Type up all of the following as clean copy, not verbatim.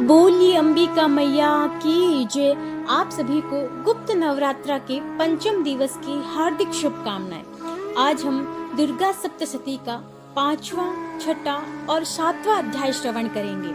बोली अंबिका मैया की जय। आप सभी को गुप्त नवरात्रा के पंचम दिवस की हार्दिक शुभकामनाएं। आज हम दुर्गा सप्तशती का 5वां, 6ठा और 7वां अध्याय श्रवण करेंगे।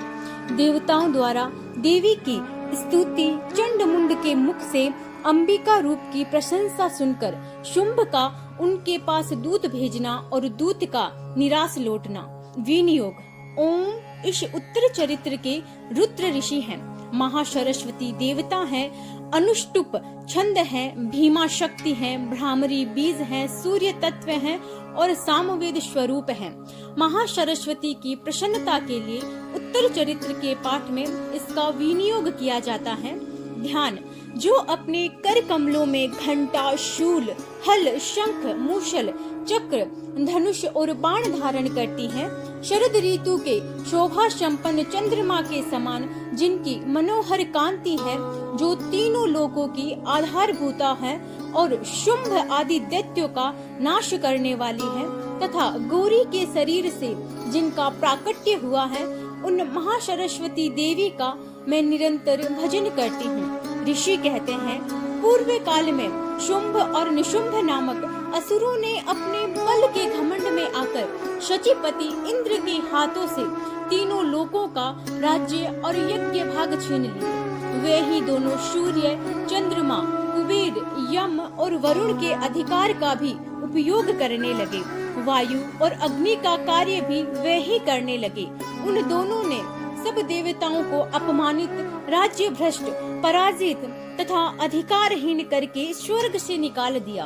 देवताओं द्वारा देवी की स्तुति चंड मुंड के मुख से अंबिका रूप की प्रशंसा सुनकर शुंभ का उनके पास दूत भेजना और दूत का निराश लौटना। विनियोग। ओम इस उत्तर चरित्र के रुद्र ऋषि हैं, महासरस्वती देवता हैं, अनुष्टुप छंद है, भीमा शक्ति है, भ्रामरी बीज है, सूर्य तत्व है और सामवेद स्वरूप है। महासरस्वती की प्रसन्नता के लिए उत्तर चरित्र के पाठ में इसका विनियोग किया जाता है। ध्यान। जो अपने कर कमलों में घंटा, शूल, हल, शंख, मूषल, चक्र, धनुष और बाण धारण करती है, शरद ऋतु के शोभा संपन्न चंद्रमा के समान जिनकी मनोहर कांति है, जो तीनों लोकों की आधारभूता है और शुंभ आदि दैत्यों का नाश करने वाली है, तथा गौरी के शरीर से जिनका प्राकट्य हुआ है, उन महासरस्वती देवी का मैं निरंतर भजन करती हूँ। ऋषि कहते हैं, पूर्व काल में शुंभ और निशुंभ नामक असुरों ने अपने बल के घमंड में आकर शचीपति इंद्र के हाथों से तीनों लोकों का राज्य और यज्ञ भाग छीन लिए। वे ही दोनों सूर्य, चंद्रमा, कुबेर, यम और वरुण के अधिकार का भी उपयोग करने लगे। वायु और अग्नि का कार्य भी वे ही करने लगे। उन दोनों ने सब देवताओं को अपमानित, राज्य भ्रष्ट, पराजित तथा अधिकारहीन करके स्वर्ग से निकाल दिया।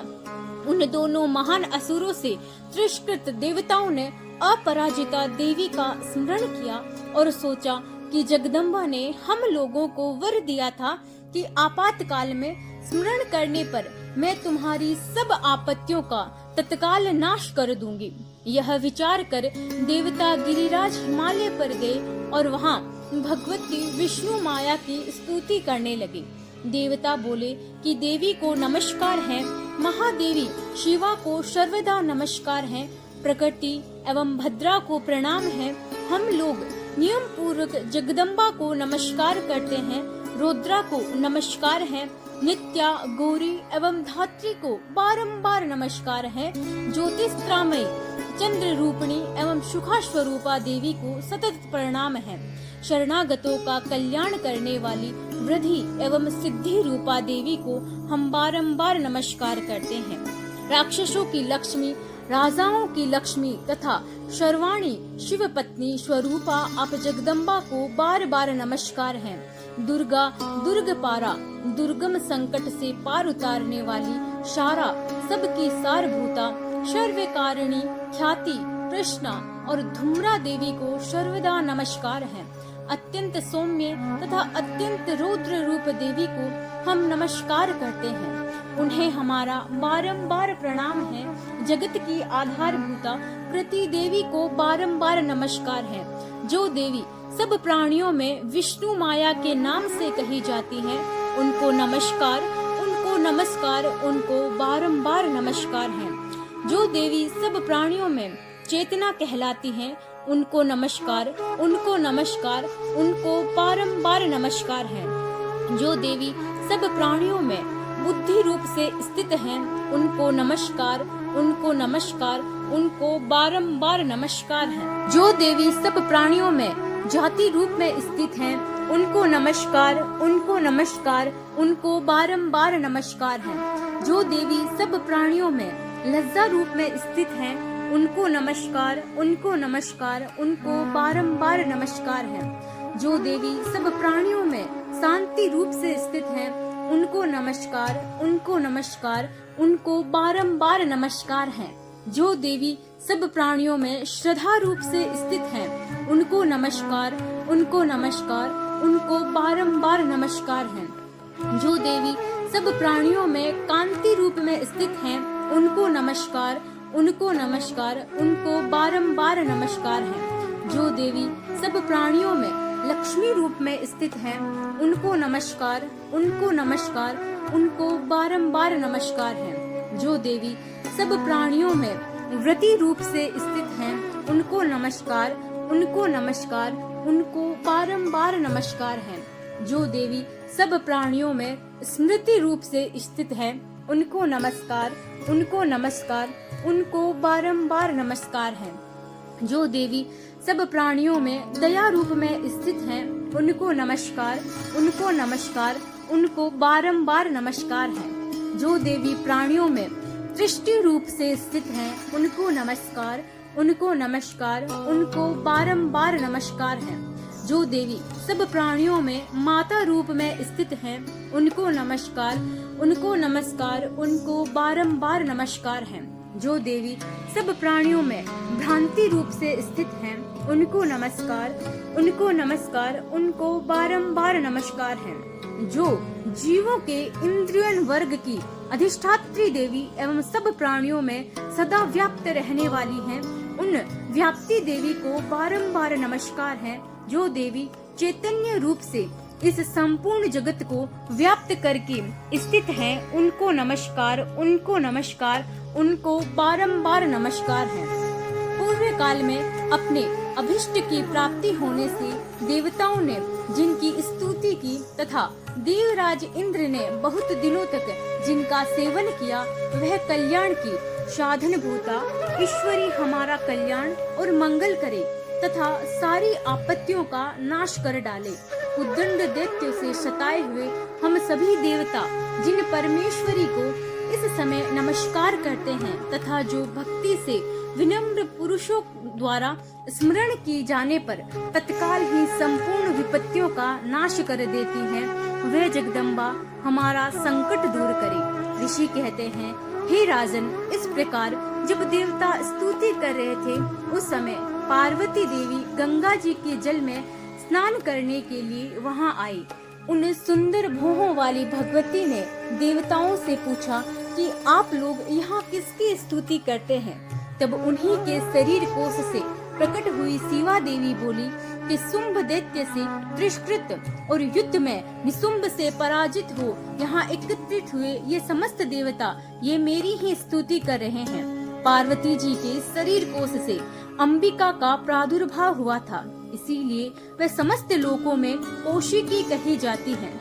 उन दोनों महान असुरों से तिरस्कृत देवताओं ने अपराजिता देवी का स्मरण किया और सोचा कि जगदम्बा ने हम लोगों को वर दिया था कि आपातकाल में स्मरण करने पर मैं तुम्हारी सब आपत्तियों का तत्काल नाश कर दूंगी। यह विचार कर देवता गिरिराज हिमालय पर गए और वहाँ भगवती विष्णु माया की स्तुति करने लगे। देवता बोले कि देवी को नमस्कार है, महादेवी शिवा को सर्वदा नमस्कार है, प्रकृति एवं भद्रा को प्रणाम है। हम लोग नियम पूर्वक जगदम्बा को नमस्कार करते हैं, रुद्रा को नमस्कार है, नित्या, गौरी एवं धात्री को बारंबार नमस्कार है, ज्योतिषत्रामयी, चंद्र रूपिणी एवं सुखा स्वरूपा देवी को सतत प्रणाम है। शरणागतों का कल्याण करने वाली वृद्धि एवं सिद्धि रूपा देवी को हम बारंबार नमस्कार करते हैं। राक्षसों की लक्ष्मी, राजाओं की लक्ष्मी तथा सर्वाणी शिव पत्नी स्वरूपा आप जगदम्बा को बार बार नमस्कार है। दुर्गा, दुर्गपारा, दुर्गम संकट से पार उतारने वाली, सारा सबकी सारभूता, सर्वकारिणी, ख्याति, कृष्णा और धूम्रा देवी को सर्वदा नमस्कार है। अत्यंत सौम्य तथा अत्यंत रौद्र रूप देवी को हम नमस्कार करते हैं। उन्हें हमारा बारंबार प्रणाम है। जगत की आधारभूता कृति देवी को बारंबार नमस्कार है। जो देवी सब प्राणियों में विष्णु माया के नाम से कही जाती है, उनको नमस्कार, उनको नमस्कार, उनको बारंबार नमस्कार है। जो देवी सब प्राणियों में चेतना कहलाती है, उनको नमस्कार, उनको नमस्कार, उनको बारंबार नमस्कार है। जो देवी सब प्राणियों में बुद्धि रूप से स्थित हैं, उनको नमस्कार, उनको नमस्कार, उनको बारंबार नमस्कार है। जो देवी सब प्राणियों में जाति रूप में स्थित हैं, उनको नमस्कार, उनको नमस्कार, उनको बारंबार नमस्कार है। जो देवी सब प्राणियों में लज्जा रूप में स्थित हैं, उनको नमस्कार, उनको नमस्कार, उनको बारंबार नमस्कार है। जो देवी सब प्राणियों में शांति रूप से स्थित हैं, उनको नमस्कार, उनको नमस्कार, उनको बारंबार नमस्कार है। जो देवी सब प्राणियों में श्रद्धा रूप से स्थित हैं, उनको नमस्कार, उनको नमस्कार, उनको बारंबार नमस्कार है। जो देवी सब प्राणियों में कांति रूप में स्थित हैं, उनको नमस्कार, उनको नमस्कार, उनको बारंबार नमस्कार है। जो देवी सब प्राणियों में लक्ष्मी रूप में स्थित हैं, उनको नमस्कार, उनको नमस्कार, उनको बारंबार नमस्कार है। जो देवी सब प्राणियों में व्रती रूप से स्थित हैं, उनको नमस्कार, उनको नमस्कार, उनको बारंबार नमस्कार है। जो देवी सब प्राणियों में स्मृति रूप से स्थित है, उनको नमस्कार, उनको नमस्कार, उनको बारंबार नमस्कार है। जो देवी सब प्राणियों में दया रूप में स्थित है, उनको नमस्कार, उनको नमस्कार, उनको बारंबार नमस्कार है। जो देवी प्राणियों में दृष्टि रूप से स्थित है, उनको नमस्कार, उनको नमस्कार, उनको बारंबार नमस्कार है। जो देवी सब प्राणियों में माता रूप में स्थित है, उनको नमस्कार, उनको नमस्कार, उनको बारंबार नमस्कार है। जो देवी सब प्राणियों में भ्रांति रूप से स्थित है, उनको नमस्कार, उनको नमस्कार, उनको बारंबार नमस्कार है। जो जीवों के इंद्रियन वर्ग की अधिष्ठात्री देवी एवं सब प्राणियों में सदा व्याप्त रहने वाली हैं, उन व्याप्ति देवी को बारंबार नमस्कार है। जो देवी चैतन्य रूप से इस संपूर्ण जगत को व्याप्त करके स्थित है, उनको नमस्कार, उनको नमस्कार, उनको बारंबार नमस्कार है। पूर्व काल में अपने अभिष्ट की प्राप्ति होने से देवताओं ने जिनकी स्तुति की तथा देवराज इंद्र ने बहुत दिनों तक जिनका सेवन किया, वह कल्याण की साधन भूता ईश्वरी हमारा कल्याण और मंगल करे तथा सारी आपत्तियों का नाश कर डाले। उद्दंड दैत्य से सताए हुए हम सभी देवता जिन परमेश्वरी को इस समय नमस्कार करते हैं तथा जो भक्ति से विनम्र पुरुषों द्वारा स्मरण की जाने पर तत्काल ही संपूर्ण विपत्तियों का नाश कर देती हैं, वह जगदम्बा हमारा संकट दूर करे। ऋषि कहते हैं, हे राजन, इस प्रकार जब देवता स्तुति कर रहे थे, उस समय पार्वती देवी गंगा जी के जल में स्नान करने के लिए वहां आई। उन सुंदर भौहों वाली भगवती ने देवताओं से पूछा कि आप लोग यहाँ किसकी स्तुति करते हैं? तब उन्हीं के शरीर कोश से प्रकट हुई शिवा देवी बोली कि शुंभ दैत्य से तिरस्कृत और युद्ध में निशुंभ से पराजित हो यहाँ एकत्रित हुए ये समस्त देवता ये मेरी ही स्तुति कर रहे हैं। पार्वती जी के शरीर कोश से अंबिका का प्रादुर्भाव हुआ था, इसीलिए वह समस्त लोकों में कौशिकी कही जाती है।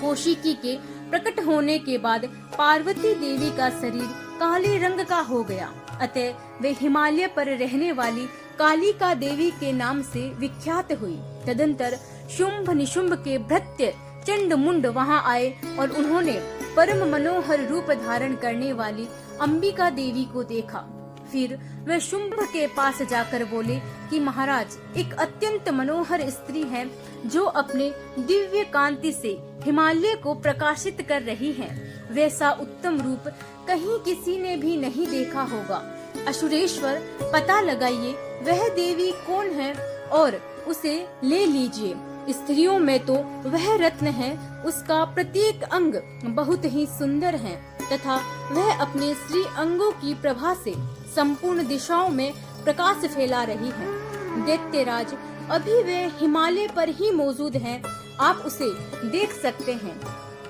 कौशिकी के प्रकट होने के बाद पार्वती देवी का शरीर काले रंग का हो गया, अतः वे हिमालय पर रहने वाली कालिका देवी के नाम से विख्यात हुई। तदंतर शुंभ निशुंभ के भृत्य चंड मुंड वहाँ आए और उन्होंने परम मनोहर रूप धारण करने वाली अंबिका देवी को देखा। फिर वे शुंभ के पास जाकर बोले कि महाराज, एक अत्यंत मनोहर स्त्री है जो अपने दिव्य कांति से हिमालय को प्रकाशित कर रही है। वैसा उत्तम रूप कहीं किसी ने भी नहीं देखा होगा। असुरेश्वर, पता लगाइए वह देवी कौन है और उसे ले लीजिए। स्त्रियों में तो वह रत्न है, उसका प्रत्येक अंग बहुत ही सुंदर है तथा वह अपने श्री अंगों की प्रभा से संपूर्ण दिशाओं में प्रकाश फैला रही है। दैत्यराज, अभी वे हिमालय पर ही मौजूद हैं, आप उसे देख सकते हैं।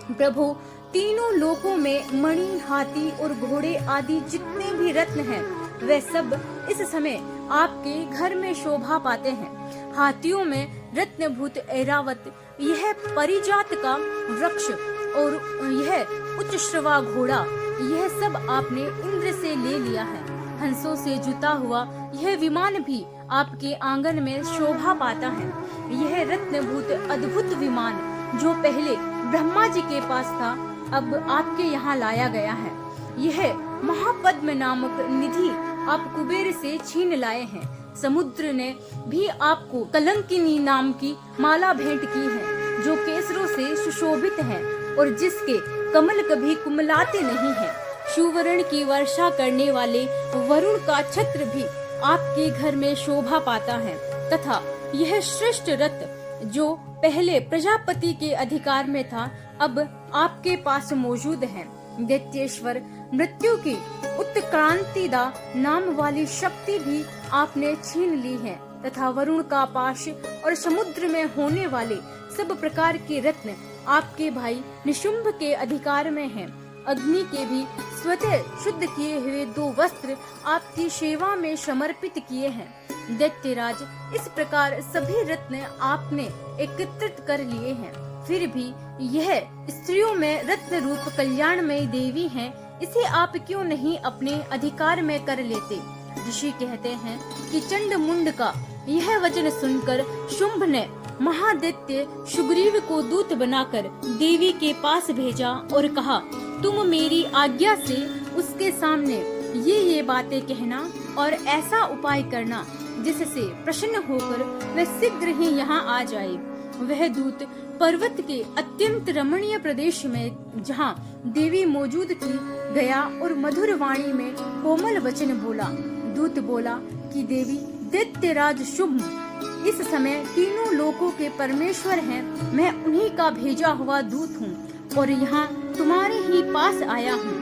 प्रभु, तीनों लोकों में मणि, हाथी और घोड़े आदि जितने भी रत्न हैं, वे सब इस समय आपके घर में शोभा पाते हैं। हाथियों में रत्नभूत ऐरावत, यह परिजात का वृक्ष और यह उच्च श्रवा घोड़ा, यह सब आपने इंद्र से ले लिया है। हंसों से जुता हुआ यह विमान भी आपके आंगन में शोभा पाता है। यह रत्नभूत अद्भुत विमान जो पहले ब्रह्मा जी के पास था, अब आपके यहाँ लाया गया है। यह महापद्म नामक निधि आप कुबेर से छीन लाए हैं। समुद्र ने भी आपको कलंकिनी नाम की माला भेंट की है, जो केसरों से सुशोभित है और जिसके कमल कभी कुमलाते नहीं हैं। सुवर्ण की वर्षा करने वाले वरुण का छत्र भी आपके घर में शोभा पाता है तथा यह श्रेष्ठ रत्न जो पहले प्रजापति के अधिकार में था, अब आपके पास मौजूद है। दैत्येश्वर, मृत्यु की उत्क्रांतिदा नाम वाली शक्ति भी आपने छीन ली है तथा वरुण का पाश और समुद्र में होने वाले सब प्रकार के रत्न आपके भाई निशुंभ के अधिकार में हैं। अग्नि के भी स्वतः शुद्ध किए हुए 2 वस्त्र आपकी सेवा में समर्पित किए हैं। दैत्यराज, इस प्रकार सभी रत्न आपने एकत्रित कर लिए हैं, फिर भी यह स्त्रियों में रत्न रूप कल्याणमयी देवी है, इसे आप क्यों नहीं अपने अधिकार में कर लेते? ऋषि कहते हैं कि चंड मुंड का यह वचन सुनकर शुंभ ने महादैत्य सुग्रीव को दूत बनाकर देवी के पास भेजा और कहा, तुम मेरी आज्ञा से उसके सामने ये बातें कहना और ऐसा उपाय करना जिससे प्रसन्न होकर वह शीघ्र ही यहाँ आ जाए। वह दूत पर्वत के अत्यंत रमणीय प्रदेश में जहाँ देवी मौजूद थी गया और मधुर वाणी में कोमल वचन बोला। दूत बोला कि देवी, दैत्यराज शुंभ इस समय तीनों लोकों के परमेश्वर हैं, मैं उन्हीं का भेजा हुआ दूत हूँ और यहाँ तुम्हारे ही पास आया हूँ।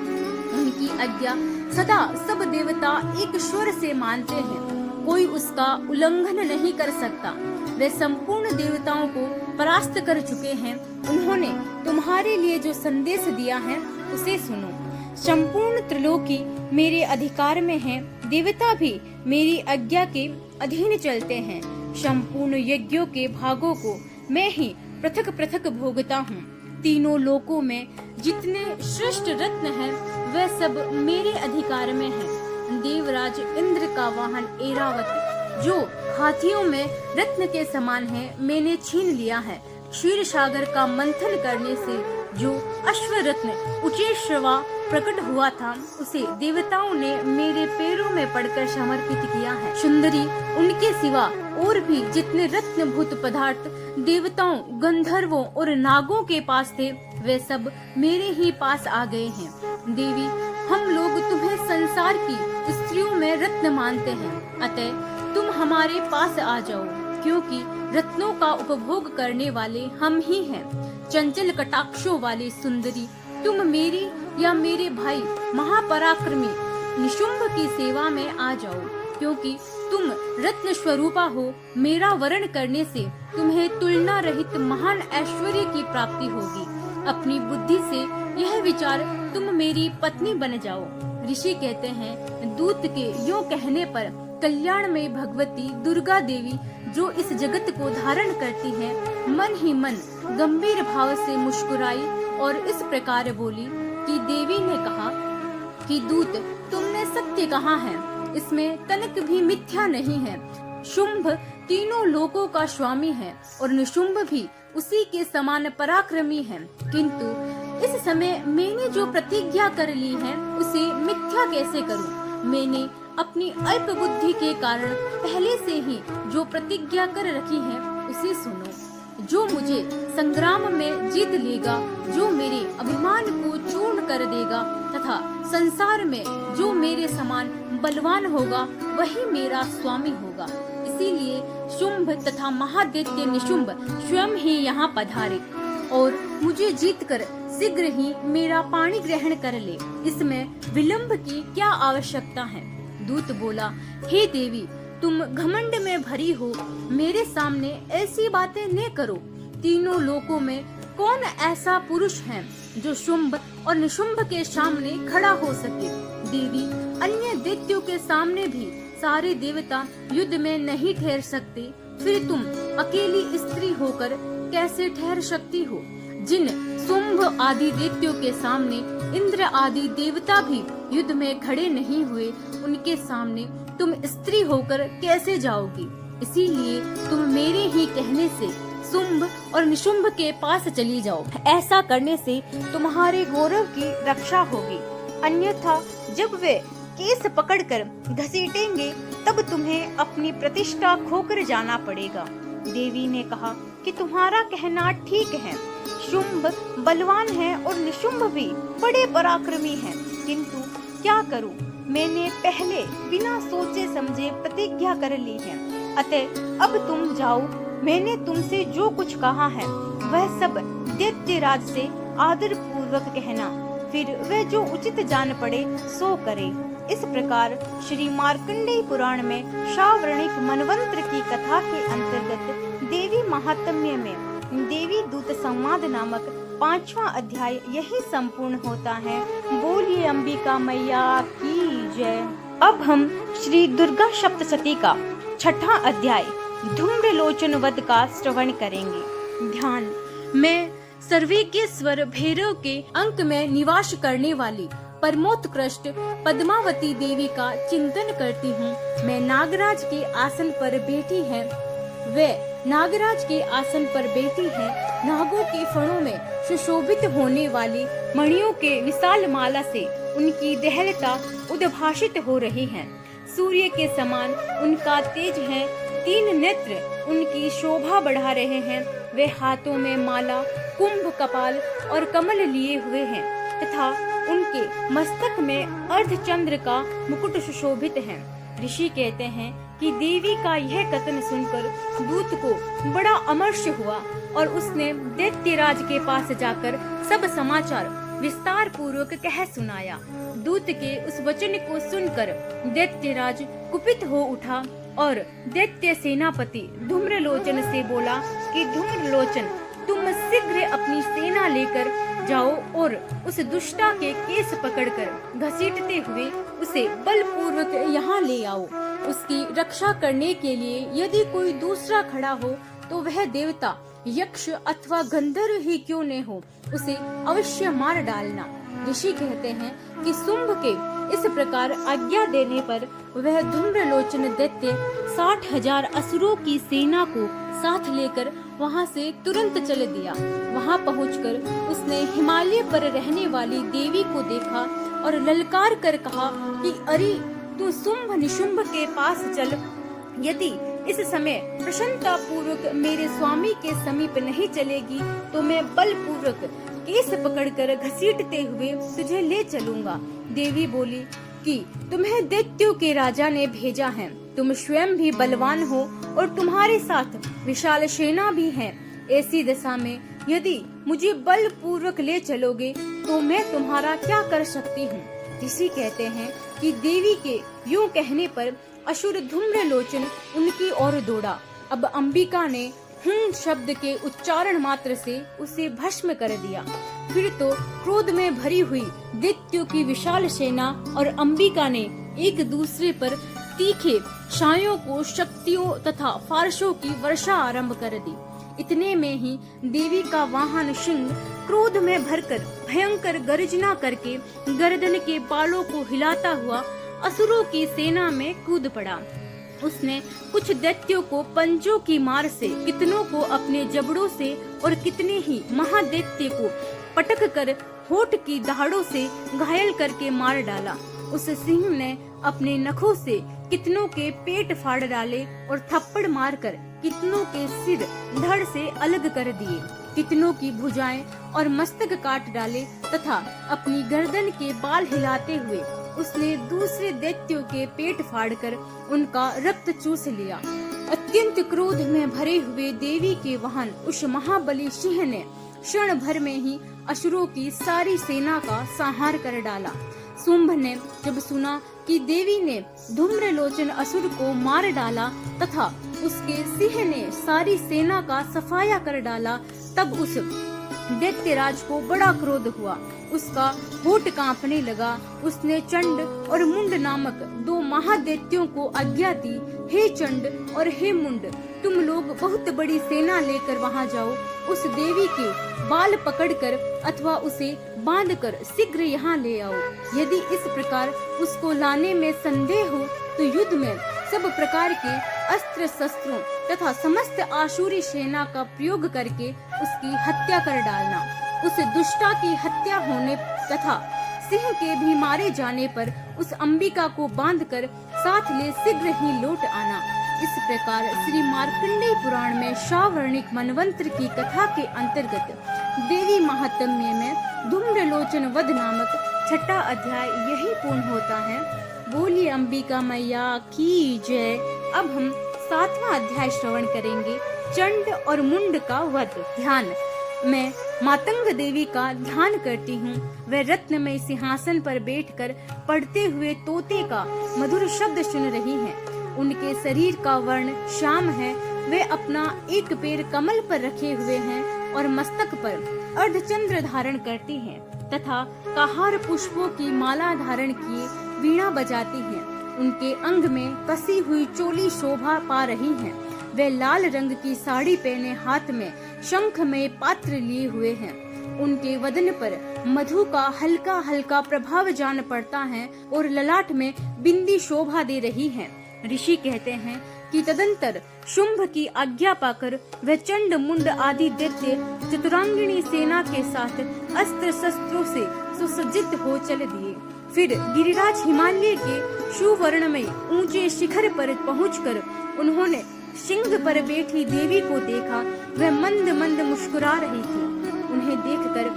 उनकी आज्ञा सदा सब देवता एक स्वर से मानते हैं, कोई उसका उल्लंघन नहीं कर सकता। वे संपूर्ण देवताओं को परास्त कर चुके हैं। उन्होंने तुम्हारे लिए जो संदेश दिया है उसे सुनो। संपूर्ण त्रिलोकी मेरे अधिकार में है, देवता भी मेरी आज्ञा के अधीन चलते हैं। संपूर्ण यज्ञों के भागों को मैं ही पृथक पृथक भोगता हूँ। तीनों लोकों में जितने श्रेष्ठ रत्न हैं, वह सब मेरे अधिकार में है। देवराज इंद्र का वाहन ऐरावत, जो हाथियों में रत्न के समान है, मैंने छीन लिया है। क्षीर सागर का मंथन करने से जो अश्व रत्न उच्चैश्रवा प्रकट हुआ था, उसे देवताओं ने मेरे पैरों में पड़कर समर्पित किया है। सुंदरी, उनके सिवा और भी जितने रत्नभूत पदार्थ देवताओं, गंधर्वों और नागों के पास थे, वे सब मेरे ही पास आ गए हैं। देवी, हम लोग तुम्हें संसार की स्त्रियों में रत्न मानते हैं, अतः तुम हमारे पास आ जाओ, क्योंकि रत्नों का उपभोग करने वाले हम ही हैं। चंचल कटाक्षों वाली सुंदरी, तुम मेरी या मेरे भाई महापराक्रमी निशुंभ की सेवा में आ जाओ, क्योंकि तुम रत्न स्वरूपा हो। मेरा वरण करने से तुम्हें तुलना रहित महान ऐश्वर्य की प्राप्ति होगी। अपनी बुद्धि से यह विचार, तुम मेरी पत्नी बन जाओ। ऋषि कहते हैं, दूत के यूं कहने पर कल्याणमयी भगवती दुर्गा देवी, जो इस जगत को धारण करती है, मन ही मन गंभीर भाव से मुस्कुराई और इस प्रकार बोली कि देवी ने कहा कि दूत, तुमने सत्य कहा है, इसमें तनिक भी मिथ्या नहीं है। शुंभ तीनों लोकों का स्वामी है और निशुंभ भी उसी के समान पराक्रमी है, किंतु इस समय मैंने जो प्रतिज्ञा कर ली है उसे मिथ्या कैसे करूं? मैंने अपनी अल्प बुद्धि के कारण पहले से ही जो प्रतिज्ञा कर रखी है उसे सुनो। जो मुझे संग्राम में जीत लेगा, जो मेरे अभिमान को चूर्ण कर देगा तथा संसार में जो मेरे समान बलवान होगा, वही मेरा स्वामी होगा। इसीलिए शुंभ तथा महादैत्य निशुंभ स्वयं ही यहाँ पधारे और मुझे जीतकर शीघ्र ही मेरा पाणी ग्रहण कर ले। इसमें विलंब की क्या आवश्यकता है? दूत बोला, हे देवी, तुम घमंड में भरी हो, मेरे सामने ऐसी बातें न करो। तीनों लोकों में कौन ऐसा पुरुष है जो शुंभ और निशुंभ के सामने खड़ा हो सके? देवी, अन्य दैत्यों के सामने भी सारे देवता युद्ध में नहीं ठहर सकते, फिर तुम अकेली स्त्री होकर कैसे ठहर सकती हो? जिन शुंभ आदि दैत्यों के सामने इंद्र आदि देवता भी युद्ध में खड़े नहीं हुए, उनके सामने तुम स्त्री होकर कैसे जाओगी? इसीलिए तुम मेरे ही कहने से शुंभ और निशुंभ के पास चली जाओ। ऐसा करने से तुम्हारे गौरव की रक्षा होगी, अन्यथा जब वे केस पकड़कर घसीटेंगे तब तुम्हें अपनी प्रतिष्ठा खोकर जाना पड़ेगा। देवी ने कहा कि तुम्हारा कहना ठीक है, शुंभ बलवान है और निशुंभ भी बड़े पराक्रमी हैं, किंतु क्या करूं? मैंने पहले बिना सोचे समझे प्रतिज्ञा कर ली है, अतः अब तुम जाओ। मैंने तुमसे जो कुछ कहा है वह सब दैत्यराज से आदर पूर्वक कहना, फिर वह जो उचित जान पड़े सो करे। इस प्रकार श्री मार्कंडेय पुराण में शावरणिक मनवंत्र की कथा के अंतर्गत देवी महात्म्य में देवी दूत संवाद नामक 5वां अध्याय यही संपूर्ण होता है। बोलिए अंबिका मैया की जय। अब हम श्री दुर्गा सप्तशती का छठा अध्याय धूम्रलोचन वध का श्रवण करेंगे। ध्यान। मैं सर्वेश्वर भैरव के अंक में निवास करने वाली परमोत्कृष्ट पद्मावती देवी का चिंतन करती हूँ। मैं नागराज के आसन पर बैठी है, वे नागराज के आसन पर बैठी है। नागों के फणों में सुशोभित होने वाली मणियों के विशाल माला से उनकी दहलता उद्भाषित हो रही है। सूर्य के समान उनका तेज है। 3 नेत्र उनकी शोभा बढ़ा रहे हैं। वे हाथों में माला, कुंभ, कपाल और कमल लिए हुए हैं तथा उनके मस्तक में अर्धचंद्र का मुकुट सुशोभित है। ऋषि कहते हैं कि देवी का यह कथन सुनकर दूत को बड़ा अमर्ष हुआ और उसने दैत्यराज के पास जाकर सब समाचार विस्तार पूर्वक कह सुनाया। दूत के उस वचन को सुनकर दैत्यराज कुपित हो उठा और दैत्य सेनापति धूम्रलोचन से बोला कि धूम्रलोचन, तुम शीघ्र अपनी सेना लेकर जाओ और उस दुष्टा के केस पकड़कर घसीटते हुए उसे बलपूर्वक यहाँ ले आओ। उसकी रक्षा करने के लिए यदि कोई दूसरा खड़ा हो तो वह देवता, यक्ष अथवा गंधर्व ही क्यों न हो, उसे अवश्य मार डालना। ऋषि कहते हैं कि शुंभ के इस प्रकार आज्ञा देने पर वह धूम्रलोचन दैत्य 60,000 असुरों की सेना को साथ लेकर वहां से तुरंत चल दिया। वहां पहुंचकर उसने हिमालय पर रहने वाली देवी को देखा और ललकार कर कहा कि अरे, तू शुंभ निशुंभ के पास चल। यदि इस समय प्रसन्नता पूर्वक मेरे स्वामी के समीप नहीं चलेगी तो मैं बलपूर्वक केस पकड़कर घसीटते हुए तुझे ले चलूंगा। देवी बोली कि तुम्हें दैत्यों के राजा ने भेजा है। तुम स्वयं भी बलवान हो और तुम्हारे साथ विशाल सेना भी है। ऐसी दशा में यदि मुझे बलपूर्वक ले चलोगे तो मैं तुम्हारा क्या कर सकती हूँ। ऋषि कहते हैं कि देवी के यूं कहने पर असुर धूम्रलोचन उनकी ओर दौड़ा। अब अंबिका ने हूं शब्द के उच्चारण मात्र से उसे भस्म कर दिया। फिर तो क्रोध में भरी हुई दैत्यों की विशाल सेना और अंबिका ने एक दूसरे पर तीखे शायों को शक्तियों तथा फारसों की वर्षा आरंभ कर दी। इतने में ही देवी का वाहन सिंह क्रोध में भरकर भयंकर गर्जना करके गर्दन के बालों को हिलाता हुआ असुरों की सेना में कूद पड़ा। उसने कुछ दैत्यों को पंजों की मार से, कितनों को अपने जबड़ों से और कितने ही महादैत्य को पटक कर होठ की दहाड़ों से घायल करके मार डाला। उस सिंह ने अपने नखों से कितनों के पेट फाड़ डाले और थप्पड़ मारकर कितनों के सिर धड़ से अलग कर दिए। कितनों की भुजाएं और मस्तक काट डाले तथा अपनी गर्दन के बाल हिलाते हुए उसने दूसरे दैत्यों के पेट फाड़कर उनका रक्त चूस लिया। अत्यंत क्रोध में भरे हुए देवी के वाहन उस महाबली सिंह ने क्षण भर में ही असुरों की सारी सेना का संहार कर डाला। शुंभ ने जब सुना कि देवी ने धूम्रलोचन असुर को मार डाला तथा उसके सिंह ने सारी सेना का सफाया कर डाला, तब उस दैत्यराज को बड़ा क्रोध हुआ। उसका होठ कांपने लगा। उसने चंड और मुंड नामक 2 महादैत्यों को आज्ञा दी, हे चंड और हे मुंड, तुम लोग बहुत बड़ी सेना लेकर वहां जाओ। उस देवी के बाल पकड़कर अथवा उसे बांधकर शीघ्र यहाँ ले आओ। यदि इस प्रकार उसको लाने में संदेह हो तो युद्ध में सब प्रकार के अस्त्र शस्त्रों तथा समस्त आसुरी सेना का प्रयोग करके उसकी हत्या कर डालना। उस दुष्टा की हत्या होने तथा सिंह के भी मारे जाने पर उस अंबिका को बांधकर साथ ले शीघ्र ही लौट आना। इस प्रकार श्री मार्कंडेय पुराण में सावर्णिक मनवंतर की कथा के अंतर्गत देवी महात्म्य में धूम्रलोचन वध नामक छठा अध्याय यही पूर्ण होता है। बोलिए अंबिका मैया की जय। अब हम 7वां अध्याय श्रवण करेंगे, चंड और मुंड का वध। ध्यान। मैं मातंग देवी का ध्यान करती हूँ। वह रत्नमय सिंहासन पर बैठकर पढ़ते हुए तोते का मधुर शब्द सुन रही हैं। उनके शरीर का वर्ण श्याम है। वे अपना एक पैर कमल पर रखे हुए हैं और मस्तक पर अर्धचंद्र धारण करती हैं तथा कहार पुष्पों की माला धारण किए वीणा बजाती हैं। उनके अंग में कसी हुई चोली शोभा पा रही है। वे लाल रंग की साड़ी पहने हाथ में शंख में पात्र लिए हुए हैं। उनके वदन पर मधु का हल्का हल्का प्रभाव जान पड़ता है और ललाट में बिंदी शोभा दे रही है। ऋषि कहते हैं कि तदंतर शुंभ की आज्ञा पाकर वह चंड मुंड आदि दैत्य चतुरांगिणी सेना के साथ अस्त्र शस्त्रों से सुसज्जित हो चल दिए। फिर गिरिराज हिमालय के सुवर्ण में ऊंचे शिखर पर पहुंचकर उन्होंने सिंह पर बैठी देवी को देखा। वह मंद मंद मुस्कुरा रही थी। उन्हें देखकर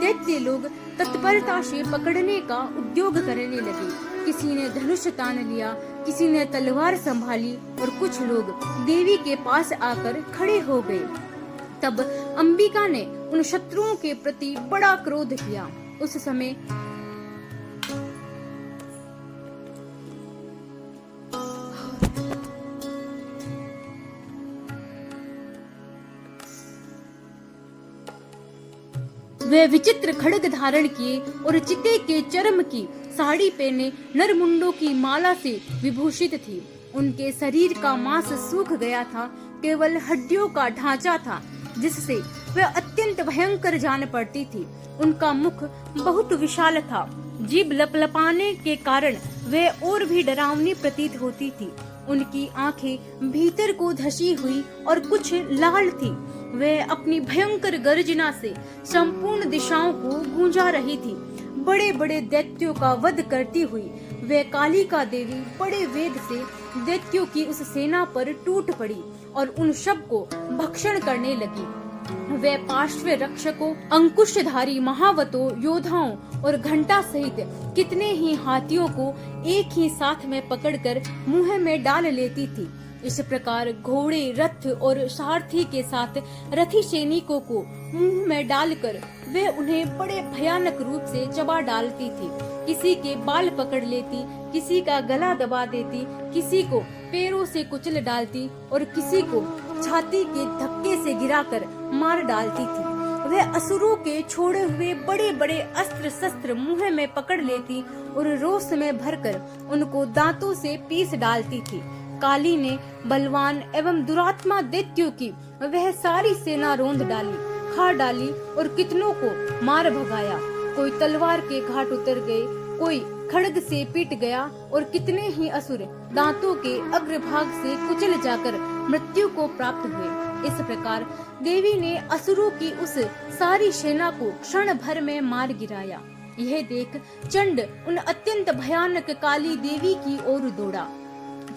दैत्य लोग तत्परता से पकड़ने का उद्योग करने लगे। किसी ने धनुष तान लिया, किसी ने तलवार संभाली और कुछ लोग देवी के पास आकर खड़े हो गए। तब अंबिका ने उन शत्रुओं के प्रति बड़ा क्रोध किया। उस समय वे विचित्र खड्ग धारण किए और चिते के चर्म की साड़ी पहने नरमुंडों की माला से विभूषित थी। उनके शरीर का मांस सूख गया था, केवल हड्डियों का ढांचा था जिससे वे अत्यंत भयंकर जान पड़ती थी। उनका मुख बहुत विशाल था, जीभ लपलपाने के कारण वे और भी डरावनी प्रतीत होती थी। उनकी आंखें भीतर को धसी हुई और कुछ लाल थी। वे अपनी भयंकर गर्जना से संपूर्ण दिशाओं को गूंजा रही थी। बड़े बड़े दैत्यों का वध करती हुई वे कालिका देवी बड़े वेग से दैत्यों की उस सेना पर टूट पड़ी और उन सब को भक्षण करने लगी। वे पार्श्व रक्षकों, अंकुशधारी महावतों, योद्धाओं और घंटा सहित कितने ही हाथियों को एक ही साथ में पकड़कर मुंह में डाल लेती थी। इस प्रकार घोड़े, रथ और सारथी के साथ रथी सैनिकों को मुंह में डालकर वे उन्हें बड़े भयानक रूप से चबा डालती थी। किसी के बाल पकड़ लेती, किसी का गला दबा देती, किसी को पैरों से कुचल डालती और किसी को छाती के धक्के से गिराकर मार डालती थी। वे असुरों के छोड़े हुए बड़े बड़े अस्त्र शस्त्र मुंह में पकड़ लेती और रोष में भरकर उनको दांतों से पीस डालती थी। काली ने बलवान एवं दुरात्मा दैत्यों की वह सारी सेना रोंद डाली, खा डाली और कितनों को मार भगाया। कोई तलवार के घाट उतर गए, कोई खड्ग से पीट गया और कितने ही असुर दांतों के अग्रभाग से कुचल जाकर मृत्यु को प्राप्त हुए। इस प्रकार देवी ने असुरों की उस सारी सेना को क्षण भर में मार गिराया। यह देख चंड उन अत्यंत भयानक काली देवी की ओर दौड़ा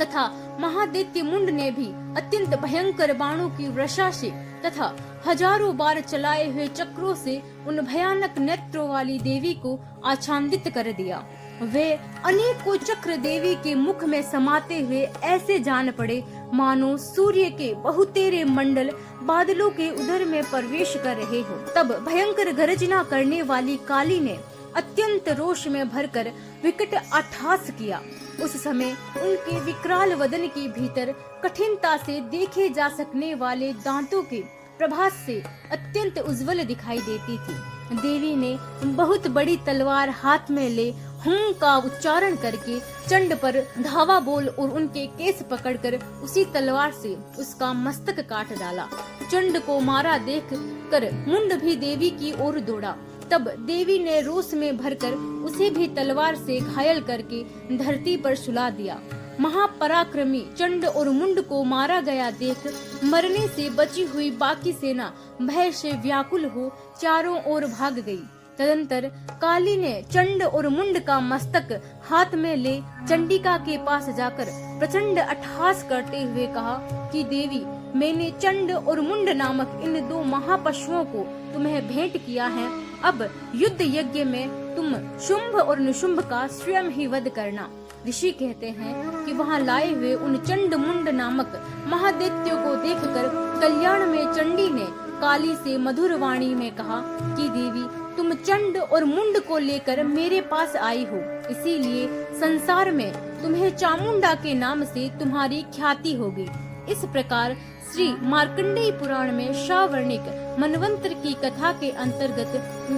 तथा महादैत्य मुंड ने भी अत्यंत भयंकर बाणों की वर्षा से तथा हजारों बार चलाए हुए चक्रों से उन भयानक नेत्रों वाली देवी को आच्छादित कर दिया। वे अनेकों चक्र देवी के मुख में समाते हुए ऐसे जान पड़े मानो सूर्य के बहुतेरे मंडल बादलों के उदर में प्रवेश कर रहे हो। तब भयंकर गर्जना करने वाली काली ने अत्यंत रोष में भरकर विकट अट्टहास किया। उस समय उनके विकराल वदन के भीतर कठिनता से देखे जा सकने वाले दांतों के प्रभास से अत्यंत उज्जवल दिखाई देती थी। देवी ने बहुत बड़ी तलवार हाथ में ले हुं का उच्चारण करके चंड पर धावा बोल और उनके केस पकड़कर उसी तलवार से उसका मस्तक काट डाला। चंड को मारा देख कर मुंड भी देवी की ओर दौड़ा। तब देवी ने रोष में भरकर उसे भी तलवार से घायल करके धरती पर सुला दिया। महापराक्रमी चंड और मुंड को मारा गया देख मरने से बची हुई बाकी सेना भय से व्याकुल हो चारों ओर भाग गई। तदंतर काली ने चंड और मुंड का मस्तक हाथ में ले चंडिका के पास जाकर प्रचंड अट्टहास करते हुए कहा कि देवी, मैंने चंड और मुंड नामक इन दो महापशुओं को तुम्हें भेंट किया है। अब युद्ध यज्ञ में तुम शुंभ और निशुंभ का स्वयं ही वध करना। ऋषि कहते हैं कि वहां लाए हुए उन चंड मुंड नामक महादैत्यों को देखकर कल्याण में चंडी ने काली से मधुर वाणी में कहा कि देवी, तुम चंड और मुंड को लेकर मेरे पास आई हो, इसीलिए संसार में तुम्हें चामुंडा के नाम से तुम्हारी ख्याति होगी। इस प्रकार श्री मार्कंडेय पुराण में शावर्णिक मनवंतर की कथा के अंतर्गत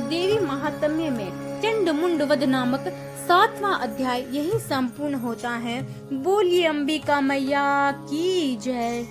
देवी महात्म्य में चंड मुंड वध नामक 7वां अध्याय यही संपूर्ण होता है। बोलिए अंबिका मैया की जय।